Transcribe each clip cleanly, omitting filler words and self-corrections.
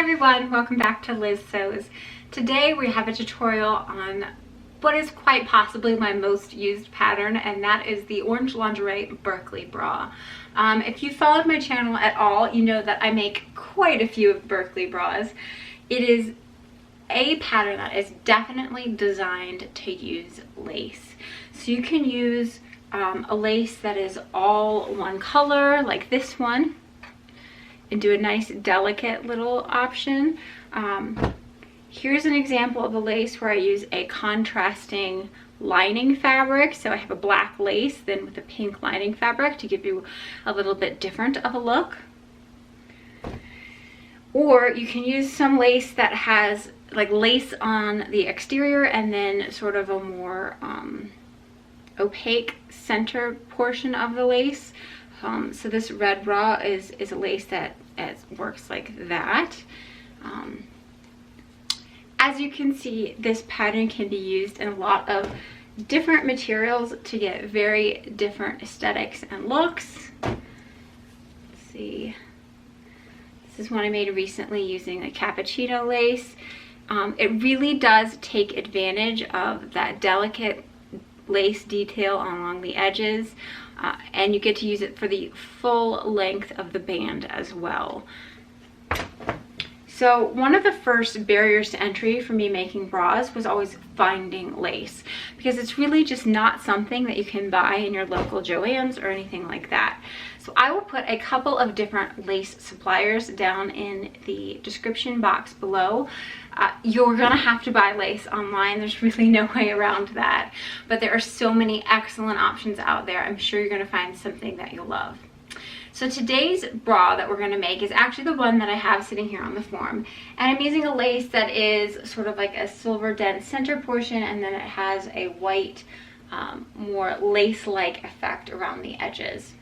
everyone, welcome back to Liz Sews. Today we have a tutorial on what is quite possibly my most used pattern, and that is the orange lingerie Berkeley bra. If you followed my channel at all, you know that I make quite a few of Berkeley bras. It is a pattern that is definitely designed to use lace. So you can use a lace that is all one color like this one, and do a nice delicate little option. Here's an example of a lace where I use a contrasting lining fabric. So I have a black lace then with a pink lining fabric to give you a little bit different of a look. Or you can use some lace that has like lace on the exterior and then sort of a more opaque center portion of the lace. So this red bra is a lace that works like that. As you can see, this pattern can be used in a lot of different materials to get very different aesthetics and looks. Let's see. This is one I made recently using a cappuccino lace. It really does take advantage of that delicate lace detail along the edges, and you get to use it for the full length of the band as well. So one of the first barriers to entry for me making bras was always finding lace, because it's really just not something that you can buy in your local Joann's or anything like that. So I will put a couple of different lace suppliers down in the description box below. You're gonna have to buy lace online. There's really no way around that, but there are so many excellent options out there. I'm sure you're gonna find something that you'll love. So today's bra that we're going to make is actually the one that I have sitting here on the form, and I'm using a lace that is sort of like a silver dense center portion, and then it has a white more lace-like effect around the edges.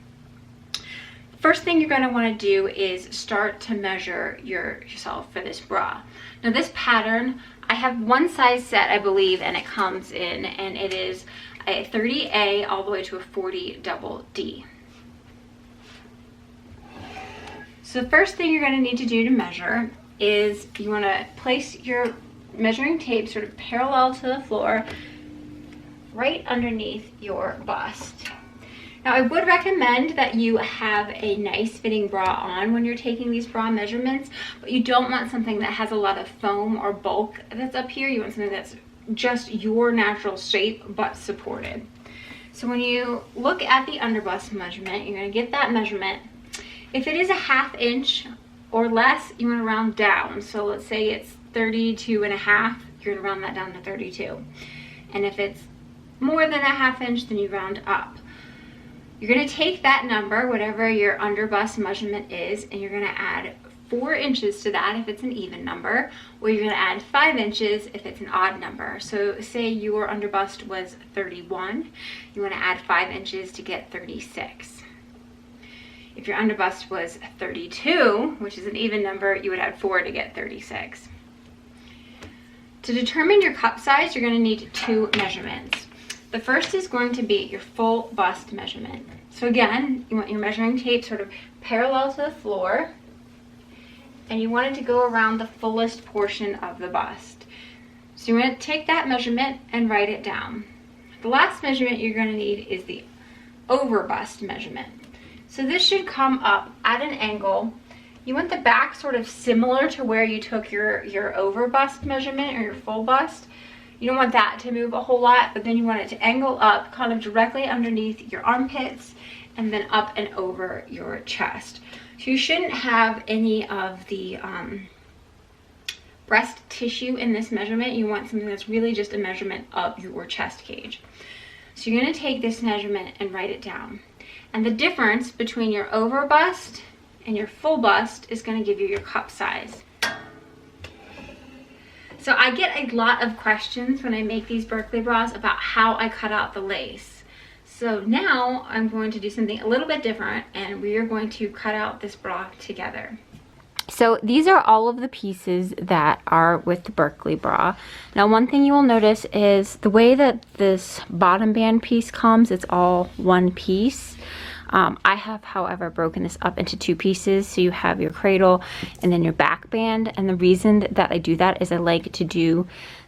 First thing you're going to want to do is start to measure yourself for this bra. Now this pattern, I have one size set I believe, and it comes in, and it is a 30A all the way to a 40 double D. So the first thing you're going to need to do to measure is you want to place your measuring tape sort of parallel to the floor right underneath your bust. Now I would recommend that you have a nice fitting bra on when you're taking these bra measurements, but you don't want something that has a lot of foam or bulk that's up here. You want something that's just your natural shape but supported. So when you look at the underbust measurement, you're going to get that measurement. If it is a 1/2 inch or less, you want to round down. So let's say it's 32.5, you're going to round that down to 32. And if it's more than a 1/2 inch, then you round up. You're going to take that number, whatever your underbust measurement is, and you're going to add 4 inches to that if it's an even number, or you're going to add 5 inches if it's an odd number. So say your underbust was 31, you want to add 5 inches to get 36. If your underbust was 32, which is an even number, you would add 4 to get 36. To determine your cup size, you're going to need 2 measurements. The first is going to be your full bust measurement. So again, you want your measuring tape sort of parallel to the floor, and you want it to go around the fullest portion of the bust. So you're going to take that measurement and write it down. The last measurement you're going to need is the over bust measurement. So this should come up at an angle. You want the back sort of similar to where you took your over bust measurement or your full bust. You don't want that to move a whole lot, but then you want it to angle up kind of directly underneath your armpits and then up and over your chest. So you shouldn't have any of the breast tissue in this measurement. You want something that's really just a measurement of your chest cage. So you're going to take this measurement and write it down. And the difference between your over bust and your full bust is going to give you your cup size. So I get a lot of questions when I make these Berkeley bras about how I cut out the lace. So now I'm going to do something a little bit different, and we are going to cut out this bra together. So these are all of the pieces that are with the Berkeley bra. Now one thing you will notice is the way that this bottom band piece comes, it's all one piece. I have, however, broken this up into 2 pieces. So you have your cradle and then your back band. And the reason that I do that is I like to do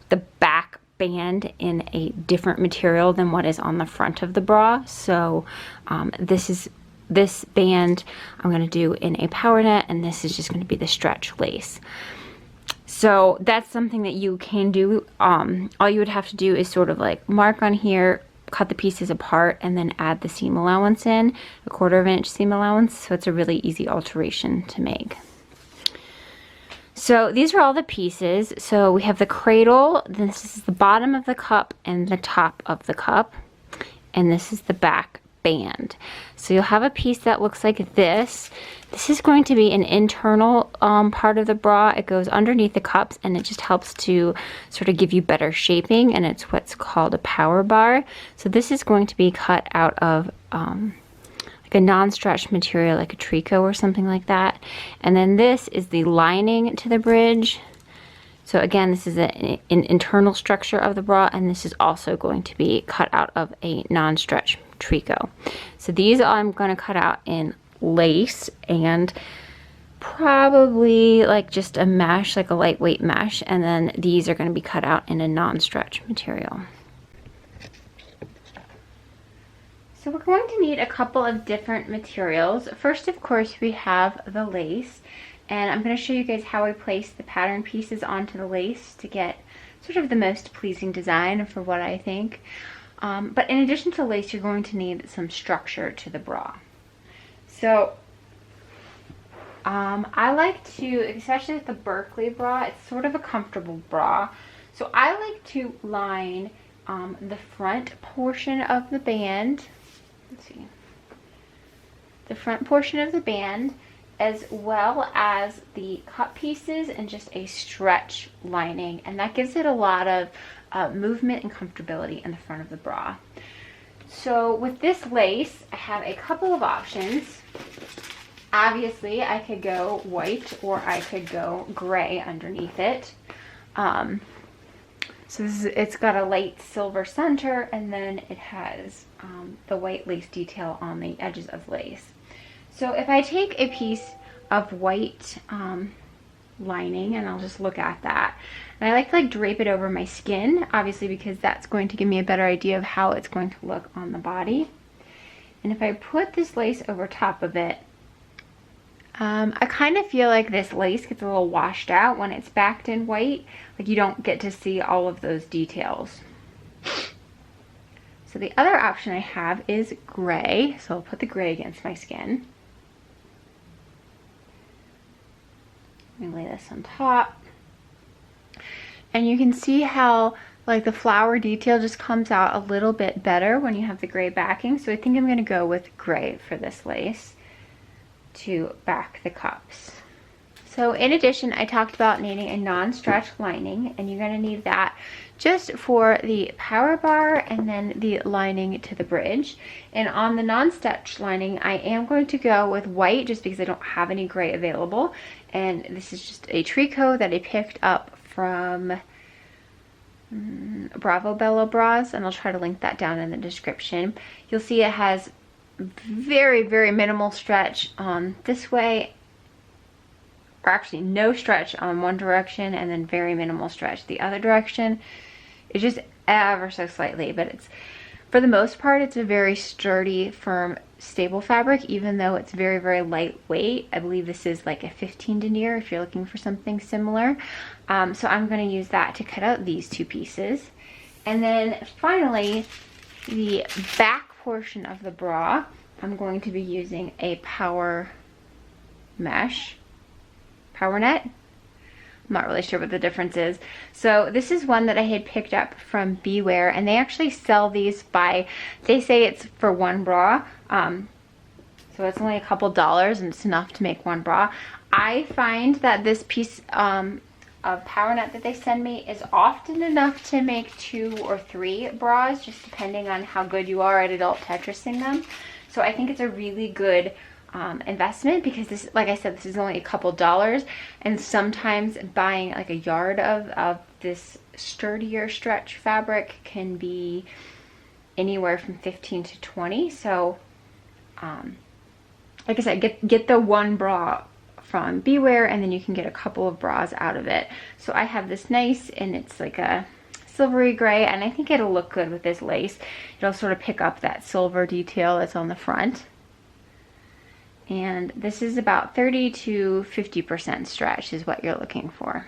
the back band in a different material than what is on the front of the bra. So this band I'm going to do in a power net, and this is just going to be the stretch lace. So that's something that you can do. All you would have to do is sort of like mark on here, cut the pieces apart, and then add the seam allowance in, a 1/4 inch seam allowance. So it's a really easy alteration to make. So these are all the pieces. So we have the cradle, this is the bottom of the cup and the top of the cup, and this is the back band. So you'll have a piece that looks like this. This is going to be an internal part of the bra. It goes underneath the cups, and it just helps to sort of give you better shaping, and it's what's called a power bar. So this is going to be cut out of like a non-stretch material, like a tricot or something like that. And then this is the lining to the bridge. So again, this is an internal structure of the bra, and this is also going to be cut out of a non-stretch tricot. So these I'm going to cut out in lace and probably like just a mesh, like a lightweight mesh, and then these are going to be cut out in a non-stretch material. So we're going to need a couple of different materials. First, of course, we have the lace, and I'm going to show you guys how I place the pattern pieces onto the lace to get sort of the most pleasing design for what I think. But in addition to lace, you're going to need some structure to the bra. So I like to, especially with the Berkeley bra, it's sort of a comfortable bra. So I like to line the front portion of the band. Let's see. The front portion of the band, as well as the cut pieces and just a stretch lining, and that gives it a lot of movement and comfortability in the front of the bra. So with this lace, I have a couple of options. Obviously, I could go white or I could go gray underneath it. So it's got a light silver center, and then it has the white lace detail on the edges of lace. So if I take a piece of white lining, and I'll just look at that, and I like to drape it over my skin, obviously, because that's going to give me a better idea of how it's going to look on the body. And if I put this lace over top of it, I kind of feel like this lace gets a little washed out when it's backed in white. Like you don't get to see all of those details. So the other option I have is gray. So I'll put the gray against my skin. Let me lay this on top. And you can see how like the flower detail just comes out a little bit better when you have the gray backing. So I think I'm going to go with gray for this lace to back the cups. So in addition, I talked about needing a non-stretch lining, and you're going to need that just for the power bar and then the lining to the bridge. And on the non-stretch lining, I am going to go with white just because I don't have any gray available. And this is just a tricot that I picked up from Bravo Bello Bras, and I'll try to link that down in the description. You'll see it has very, very minimal stretch on this way, or actually no stretch on one direction, and then very minimal stretch the other direction. It's just ever so slightly, but it's, for the most part, it's a very sturdy, firm, stable fabric, even though it's very, very lightweight. I believe this is like a 15 denier if you're looking for something similar. So I'm going to use that to cut out these 2 pieces. And then finally, the back portion of the bra, I'm going to be using a power mesh, power net. I'm not really sure what the difference is. So this is one that I had picked up from Beware, and they actually sell these by, they say it's for one bra. So it's only a couple dollars, and it's enough to make one bra. I find that this piece of power net that they send me is often enough to make 2 or 3 bras, just depending on how good you are at adult Tetrising them. So I think it's a really good investment, because this, like I said, this is only a couple dollars, and sometimes buying like a yard of this sturdier stretch fabric can be anywhere from 15 to 20. So like I said, get the one bra from Beware, and then you can get a couple of bras out of it. So I have this nice, and it's like a silvery gray, and I think it'll look good with this lace. It'll sort of pick up that silver detail that's on the front. And this is about 30 to 50% stretch is what you're looking for.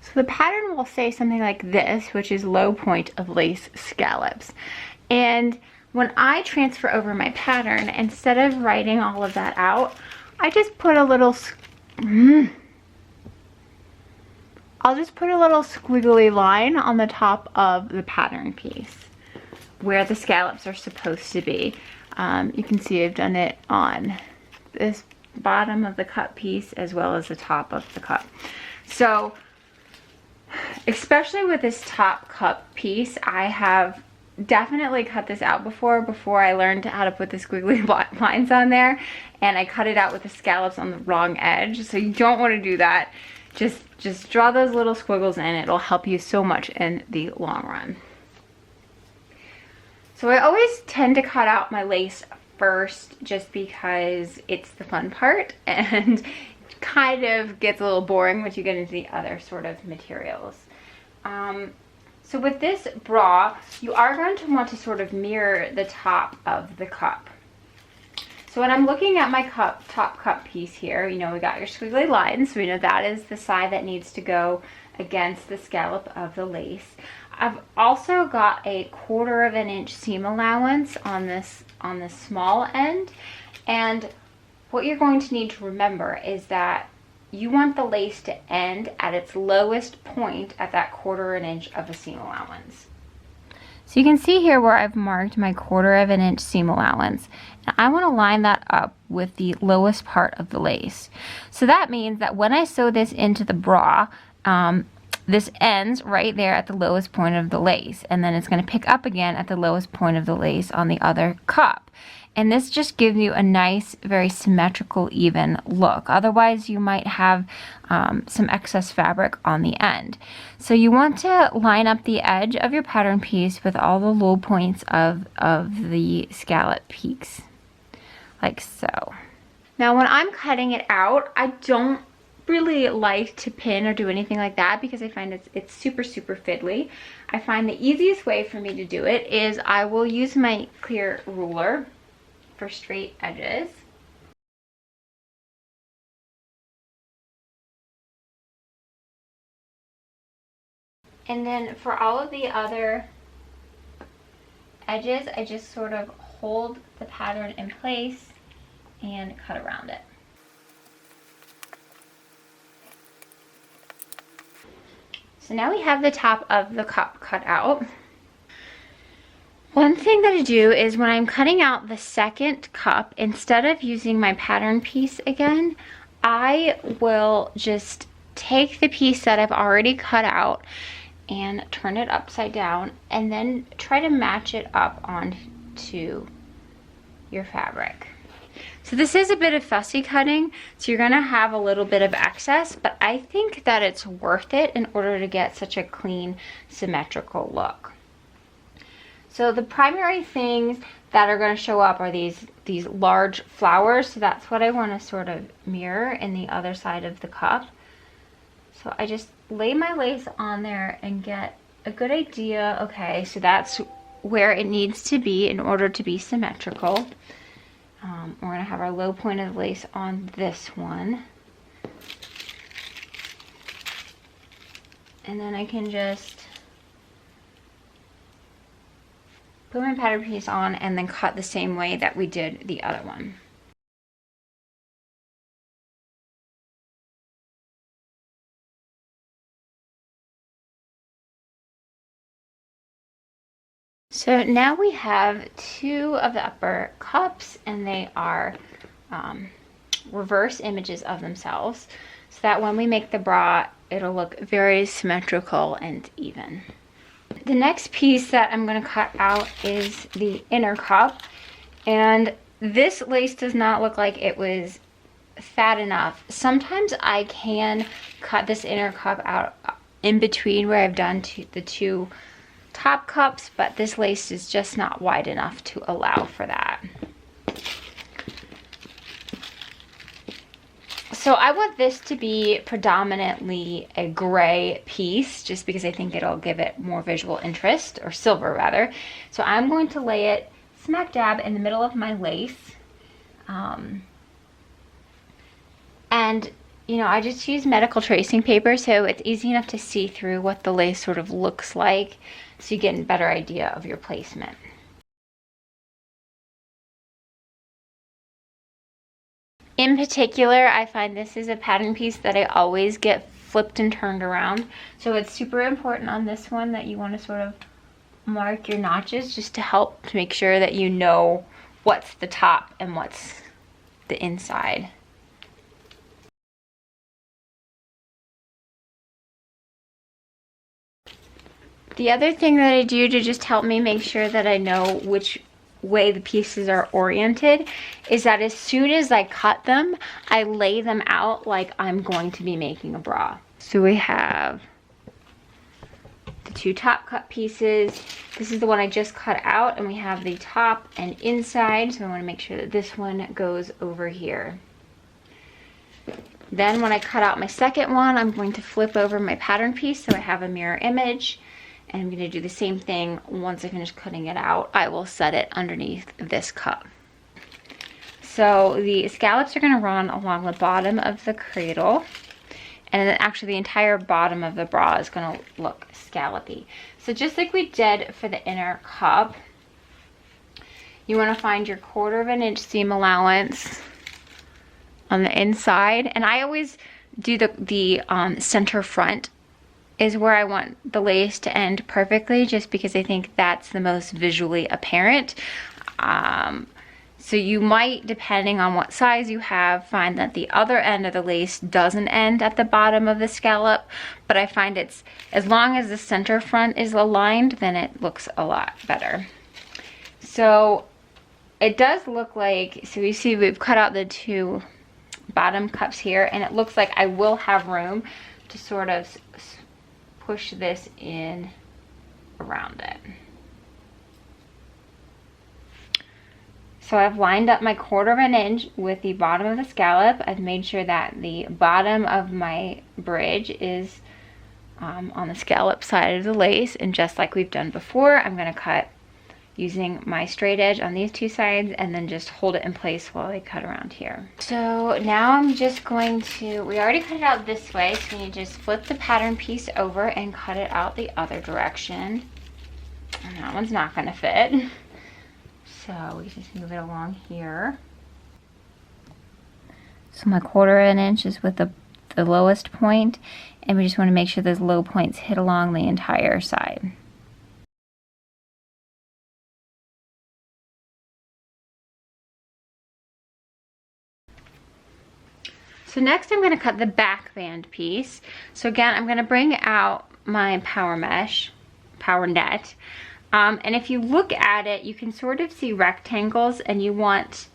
So the pattern will say something like this, which is low point of lace scallops. And when I transfer over my pattern, instead of writing all of that out, I just put a little, I'll just put a little squiggly line on the top of the pattern piece where the scallops are supposed to be. You can see I've done it on this bottom of the cup piece as well as the top of the cup. So, especially with this top cup piece, I have definitely cut this out before I learned how to put the squiggly lines on there, and I cut it out with the scallops on the wrong edge. So you don't want to do that. Just draw those little squiggles in. It'll help you so much in the long run. So I always tend to cut out my lace first just because it's the fun part, and kind of gets a little boring once you get into the other sort of materials. So with this bra, you are going to want to sort of mirror the top of the cup. So when I'm looking at my top cup piece here, you know, we got your squiggly lines, so we know that is the side that needs to go against the scallop of the lace. I've also got a 1/4 inch seam allowance on this small end, and what you're going to need to remember is that you want the lace to end at its lowest point at that 1/4 inch of a seam allowance. So you can see here where I've marked my 1/4 inch seam allowance, and I want to line that up with the lowest part of the lace. So that means that when I sew this into the bra, this ends right there at the lowest point of the lace, and then it's going to pick up again at the lowest point of the lace on the other cup. And this just gives you a nice, very symmetrical, even look. Otherwise, you might have some excess fabric on the end. So you want to line up the edge of your pattern piece with all the low points of the scallop peaks, like so. Now, when I'm cutting it out, I don't really like to pin or do anything like that because I find it's super fiddly. I find the easiest way for me to do it is I will use my clear ruler for straight edges. And then for all of the other edges, I just sort of hold the pattern in place and cut around it. So now we have the top of the cup cut out. One thing that I do is when I'm cutting out the second cup, instead of using my pattern piece again, I will just take the piece that I've already cut out and turn it upside down and then try to match it up onto your fabric. So this is a bit of fussy cutting, so you're gonna have a little bit of excess, but I think that it's worth it in order to get such a clean, symmetrical look. So the primary things that are going to show up are these large flowers. So that's what I want to sort of mirror in the other side of the cup. So I just lay my lace on there and get a good idea. Okay, so that's where it needs to be in order to be symmetrical. We're going to have our low point of lace on this one. And then I can just put my pattern piece on and then cut the same way that we did the other one. So now we have two of the upper cups, and they are reverse images of themselves, so that when we make the bra, it'll look very symmetrical and even. The next piece that I'm going to cut out is the inner cup, and this lace does not look like it was fat enough. Sometimes I can cut this inner cup out in between where I've done the two top cups, but this lace is just not wide enough to allow for that. So I want this to be predominantly a gray piece, just because I think it'll give it more visual interest, or silver rather. So I'm going to lay it smack dab in the middle of my lace. And you know, I just use medical tracing paper, so it's easy enough to see through what the lace sort of looks like, so you get a better idea of your placement. In particular, I find this is a pattern piece that I always get flipped and turned around. So it's super important on this one that you want to sort of mark your notches, just to help to make sure that you know what's the top and what's the inside. The other thing that I do to just help me make sure that I know which way the pieces are oriented is that as soon as I cut them, I lay them out like I'm going to be making a bra. So we have the two top cut pieces. This is the one I just cut out, and we have the top and inside, so I want to make sure that this one goes over here. Then when I cut out my second one, I'm going to flip over my pattern piece so I have a mirror image. And I'm going to do the same thing once I finish cutting it out. I will set it underneath this cup. So the scallops are going to run along the bottom of the cradle. And then actually the entire bottom of the bra is going to look scallopy. So just like we did for the inner cup, you want to find your 1/4 inch seam allowance on the inside. And I always do the center front is where I want the lace to end perfectly, just because I think that's the most visually apparent. So you might, depending on what size you have, find that the other end of the lace doesn't end at the bottom of the scallop, but I find it's, as long as the center front is aligned, then it looks a lot better. So it does look like, so you see we've cut out the two bottom cups here, and it looks like I will have room to sort of push this in around it. So I've lined up my 1/4 inch with the bottom of the scallop. I've made sure that the bottom of my bridge is on the scallop side of the lace, and just like we've done before, I'm going to cut using my straight edge on these two sides, and then just hold it in place while I cut around here. So now I'm just going to, we already cut it out this way, so you just flip the pattern piece over and cut it out the other direction. And that one's not going to fit. So we just move it along here. So my 1/4 inch is with the lowest point, and we just want to make sure those low points hit along the entire side. So next I'm going to cut the back band piece. So again, I'm going to bring out my power net. And if you look at it, you can sort of see rectangles, and you want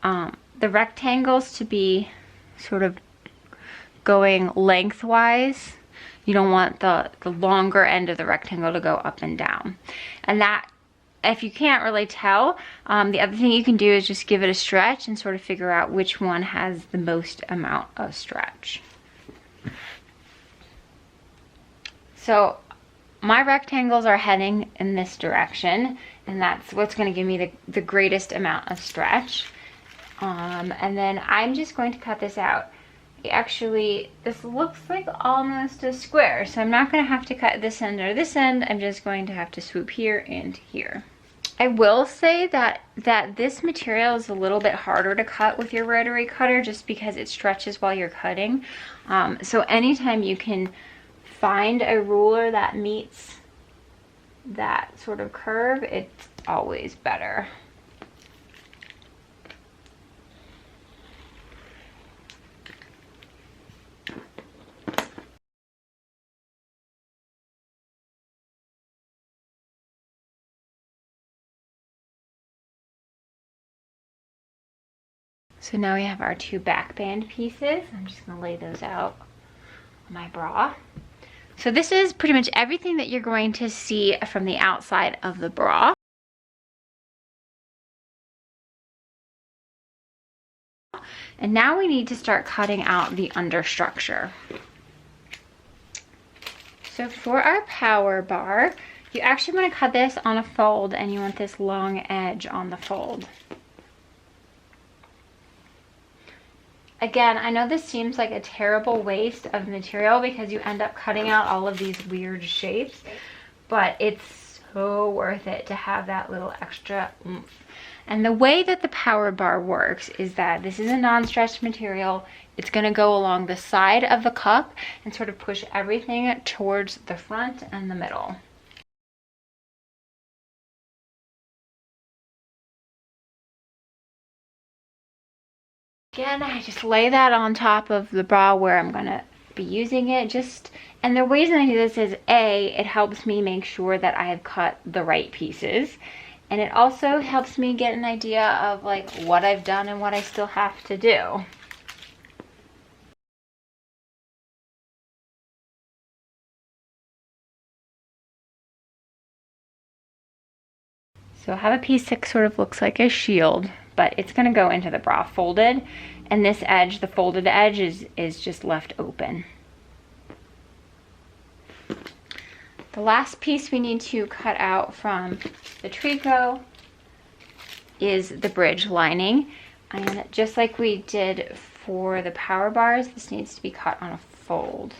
the rectangles to be sort of going lengthwise. You don't want the longer end of the rectangle to go up and down. And that, if you can't really tell, the other thing you can do is just give it a stretch and sort of figure out which one has the most amount of stretch. So my rectangles are heading in this direction, and that's what's going to give me the greatest amount of stretch. And then I'm just going to cut this out. Actually, this looks like almost a square, so I'm not going to have to cut this end or this end. I'm just going to have to swoop here and here. I will say that this material is a little bit harder to cut with your rotary cutter, just because it stretches while you're cutting. So anytime you can find a ruler that meets that sort of curve, it's always better. So now we have our two back band pieces. I'm just going to lay those out on my bra. So this is pretty much everything that you're going to see from the outside of the bra. And now we need to start cutting out the understructure. So for our power bar, you actually want to cut this on a fold, and you want this long edge on the fold. Again, I know this seems like a terrible waste of material because you end up cutting out all of these weird shapes, but it's so worth it to have that little extra oomph. And the way that the power bar works is that this is a non-stretch material. It's going to go along the side of the cup and sort of push everything towards the front and the middle. Again, I just lay that on top of the bra where I'm going to be using it. And the reason I do this is A, it helps me make sure that I have cut the right pieces. And it also helps me get an idea of like what I've done and what I still have to do. So I have a piece that sort of looks like a shield, but it's going to go into the bra folded. And this edge, the folded edge, is just left open. The last piece we need to cut out from the tricot is the bridge lining. And just like we did for the power bars, this needs to be cut on a fold.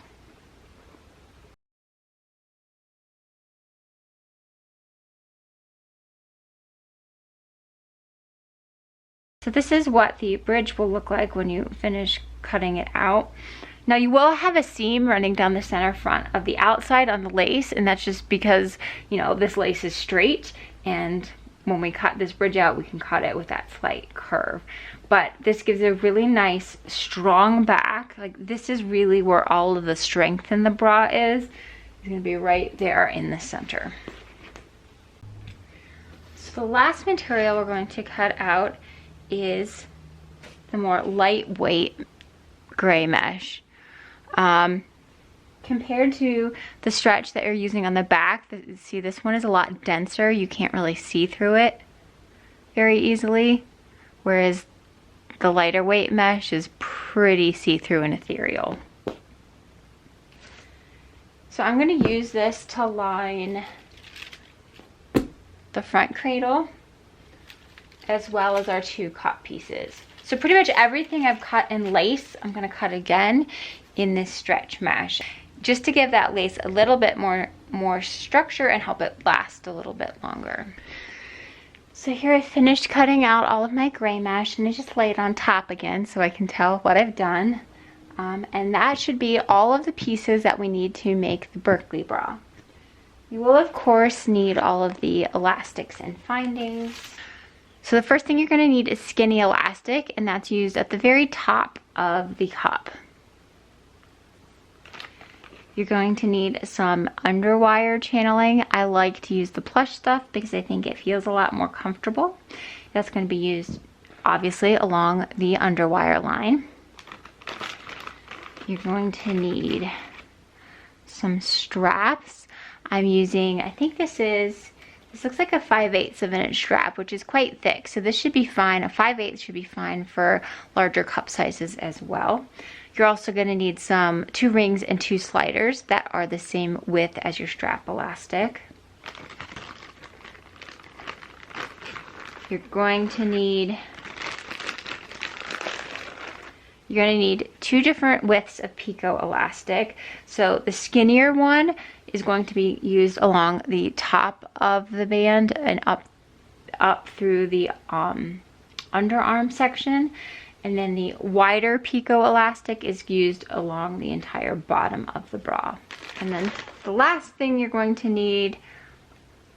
So this is what the bridge will look like when you finish cutting it out. Now you will have a seam running down the center front of the outside on the lace, and that's just because, you know, this lace is straight, and when we cut this bridge out, we can cut it with that slight curve. But this gives a really nice, strong back. Like, this is really where all of the strength in the bra is. It's gonna be right there in the center. So the last material we're going to cut out is the more lightweight gray mesh. Compared to the stretch that you're using on the back, see, this one is a lot denser. You can't really see through it very easily, whereas the lighter weight mesh is pretty see-through and ethereal. So I'm going to use this to line the front cradle as well as our two cut pieces. So pretty much everything I've cut in lace, I'm going to cut again in this stretch mesh, just to give that lace a little bit more structure and help it last a little bit longer. So here I finished cutting out all of my gray mesh, and I just lay it on top again so I can tell what I've done. And that should be all of the pieces that we need to make the Berkeley bra. You will of course need all of the elastics and findings. So the first thing you're going to need is skinny elastic, and that's used at the very top of the cup. You're going to need some underwire channeling. I like to use the plush stuff because I think it feels a lot more comfortable. That's going to be used obviously along the underwire line. You're going to need some straps. I'm using, I think this looks like a 5/8 of an inch strap, which is quite thick. So this should be fine. A 5/8 should be fine for larger cup sizes as well. You're also going to need some 2 rings and 2 sliders that are the same width as your strap elastic. You're going to need 2 different widths of picot elastic. So the skinnier one is going to be used along the top of the band and up through the underarm section. And then the wider picot elastic is used along the entire bottom of the bra. And then the last thing you're going to need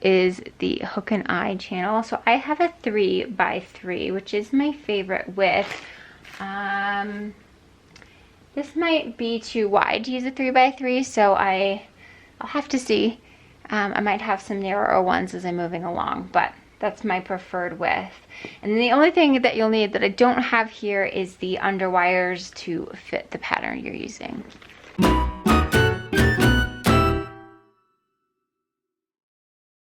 is the hook and eye channel. So I have a 3x3, which is my favorite width. This might be too wide to use a 3x3, so I'll have to see. I might have some narrower ones as I'm moving along, but that's my preferred width. And the only thing that you'll need that I don't have here is the underwires to fit the pattern you're using.